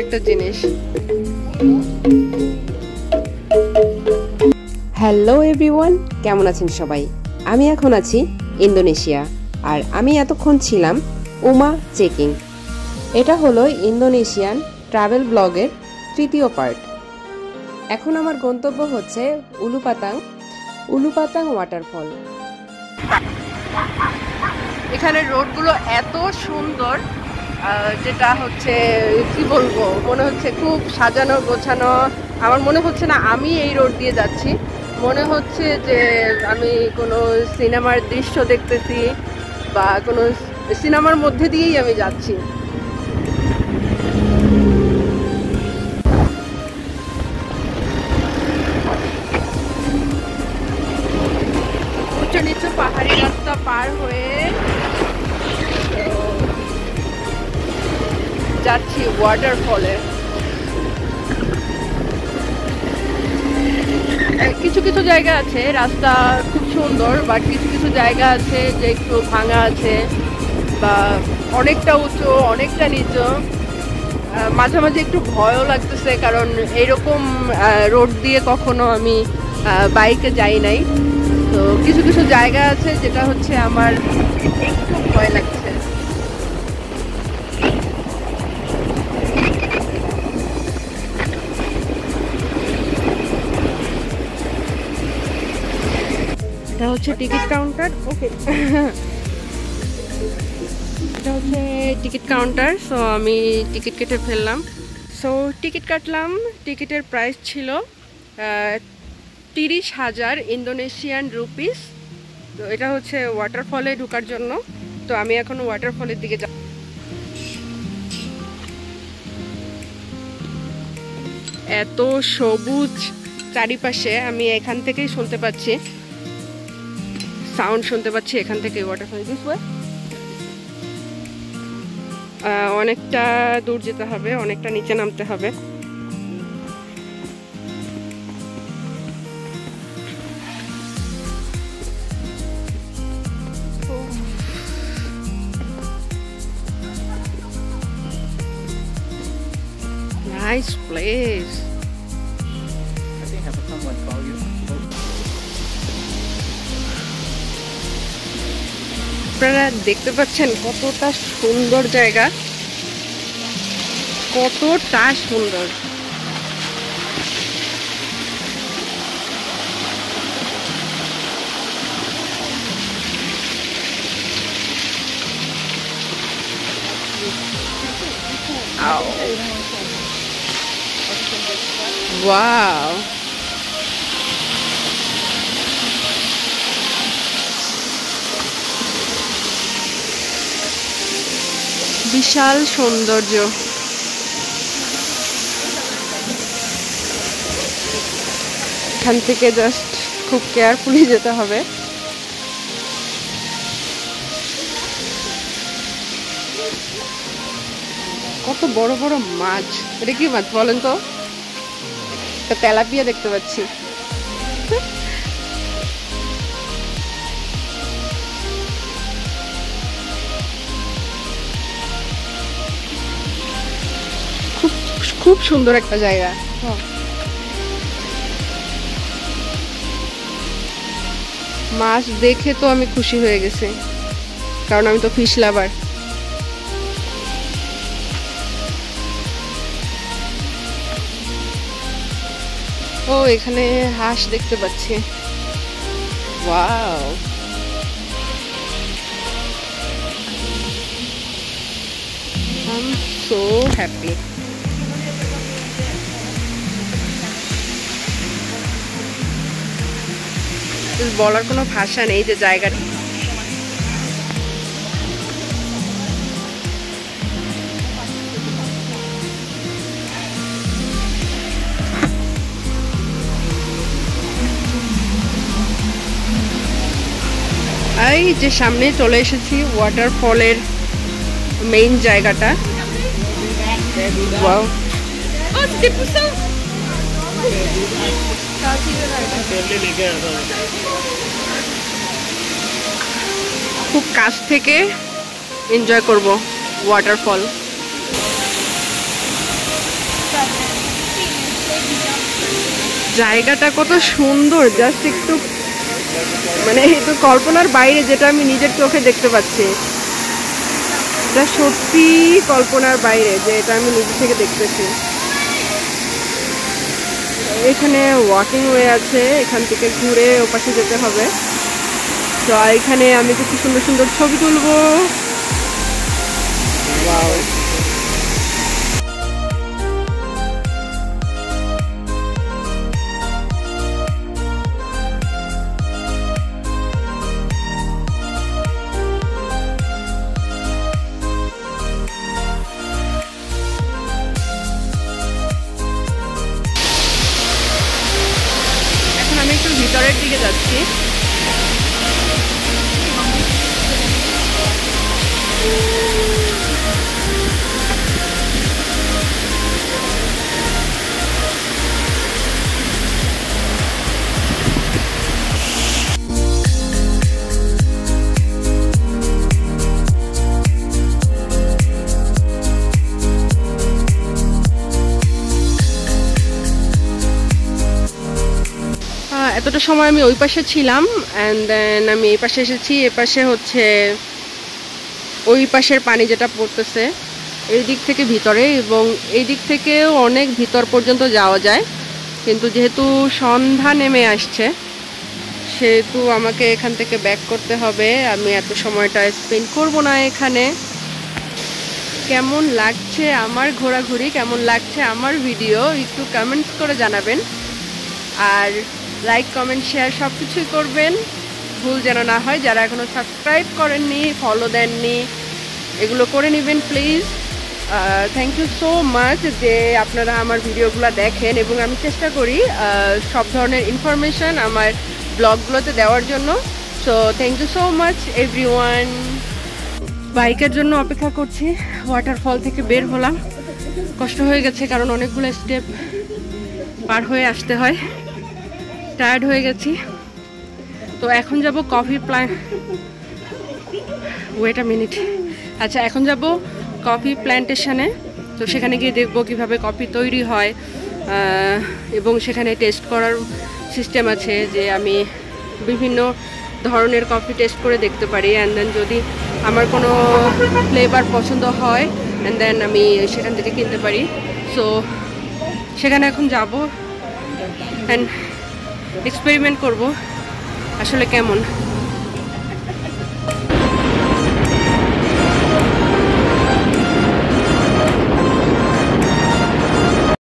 একটা জিনিস। Hello everyone, কেমন আছেন সবাই? আমি এখন আছি ইন্দোনেশিয়া, আর আমি এতক্ষণ ছিলাম উমা চেকিং। এটা হলো ইন্দোনেশিয়ান ট্রাভেল ব্লগের তৃতীয় পার্ট। এখন আমার গন্তব্য হচ্ছে উলুপাতাং ওয়াটারফল। এখানে রোডগুলো এত সুন্দর, যেটা হচ্ছে কি বলবো, মনে হচ্ছে খুব সাজানো গোছানো। আমার মনে হচ্ছে না আমি এই রোড দিয়ে যাচ্ছি, মনে হচ্ছে যে আমি কোনো সিনেমার দৃশ্য দেখতেছি বা কোনো সিনেমার মধ্যে দিয়েই আমি যাচ্ছি। উঁচু নিচু পাহাড়ি রাস্তা পার হয়ে যাচ্ছি ওয়াটারফলে। কিছু কিছু জায়গা আছে রাস্তা খুব সুন্দর, বাট কিছু কিছু জায়গা আছে যে একটু ভাঙা আছে বা অনেকটা উঁচু অনেকটা নিচু। মাঝে মাঝে একটু ভয়ও লাগতেছে, কারণ এইরকম রোড দিয়ে কখনো আমি বাইকে যাই নাই। তো কিছু কিছু জায়গা আছে যেটা হচ্ছে আমার একটু ভয় লাগছে। এটা হচ্ছে টিকিট কাউন্টার। ওকে, এটা হচ্ছে টিকিট কাউন্টার। সো আমি টিকিট কেটে ফেললাম। সো টিকিট কাটলাম। টিকিটের প্রাইস ছিল 30,000 ইন্দোনেশিয়ান রুপিস। তো এটা হচ্ছে ওয়াটারফলে ঢোকার জন্য। তো আমি এখন ওয়াটারফলের দিকে যাব। এত সবুজ চারিপাশে, আমি এখান থেকেই শুনতে পাচ্ছি, সাউন্ড শুনতে পাচ্ছি এখান থেকে ওয়াটারফল। অনেকটা দূর যেতে হবে, অনেকটা নিচে নামতে হবে। Nice place. I think have someone call you. আপনারা দেখতে পাচ্ছেন কতটা সুন্দর জায়গা, কতটা সুন্দর। ওয়াও, বিশাল সৌন্দর্য। এখান থেকে জাস্ট খুব কেয়ারফুলি যেতে হবে। কত বড় বড় মাছ! এটা কি মাছ বলেন তো? একটা তেলাপিয়া দেখতে পাচ্ছি। খুব খুব সুন্দর একটা জায়গা। মাছ দেখে তো আমি খুশি হয়ে গেছি, কারণ আমি তো ফিশ লাভার। ও, এখানে হাঁস দেখতে পাচ্ছি। Wow, I'm so happy. বলার কোনো ভাষা নেই যে জায়গাটা। এই যে সামনে চলে এসেছি ওয়াটারফলের মেইন জায়গাটা। ওয়াও, খুব কাছ থেকে এনজয় করব ওয়াটারফল। জায়গাটা কত সুন্দর, জাস্ট একটু মানে একটু কল্পনার বাইরে, যেটা আমি নিজের চোখে দেখতে পাচ্ছি। এটা সত্যি কল্পনার বাইরে যে এটা আমি নিজে থেকে দেখতেছি। এখানে ওয়াকিং ওয়ে আছে, এখান থেকে ঘুরে ওপাশে যেতে হবে। তো এখানে আমি কিছু সুন্দর সুন্দর ছবি তুলবো। ওয়াও, এখন আমি একটু ভিতরের দিকে যাচ্ছি। এতটা সময় আমি ওই পাশে ছিলাম, অ্যান্ড দেন আমি এই পাশে এসেছি। এ পাশে হচ্ছে ওই পাশের পানি যেটা পড়তেছে এই দিক থেকে ভিতরে, এবং এই দিক থেকেও অনেক ভিতর পর্যন্ত যাওয়া যায়। কিন্তু যেহেতু সন্ধ্যা নেমে আসছে সেহেতু আমাকে এখান থেকে ব্যাক করতে হবে। আমি এত সময়টা স্পেন্ড করব না এখানে। কেমন লাগছে আমার ঘোরাঘুরি, কেমন লাগছে আমার ভিডিও, একটু কমেন্টস করে জানাবেন। আর লাইক, কমেন্ট, শেয়ার সব কিছুই করবেন, ভুল যেন না হয়। যারা এখনও সাবস্ক্রাইব করেননি, ফলো দেননি, এগুলো করে নেবেন please. Thank you so much যে আপনারা আমার ভিডিওগুলো দেখেন, এবং আমি চেষ্টা করি সব ধরনের ইনফরমেশান আমার ব্লগগুলোতে দেওয়ার জন্য। So thank you so much everyone. বাইকের জন্য অপেক্ষা করছি। ওয়াটারফল থেকে বের হলাম, কষ্ট হয়ে গেছে কারণ অনেকগুলো স্টেপ পার হয়ে আসতে হয়। টায়ার্ড হয়ে গেছি। তো এখন যাব কফি ওয়েট আ মিনিট। আচ্ছা, এখন যাব কফি প্ল্যান্টেশনে। তো সেখানে গিয়ে দেখবো কিভাবে কফি তৈরি হয়, এবং সেখানে টেস্ট করার সিস্টেম আছে যে আমি বিভিন্ন ধরনের কফি টেস্ট করে দেখতে পারি। অ্যান্ড দেন যদি আমার কোনো ফ্লেভার পছন্দ হয় অ্যান্ড দেন আমি সেখান থেকে কিনতে পারি। সো সেখানে এখন যাব অ্যান্ড এক্সপেরিমেন্ট করব আসলে কেমন।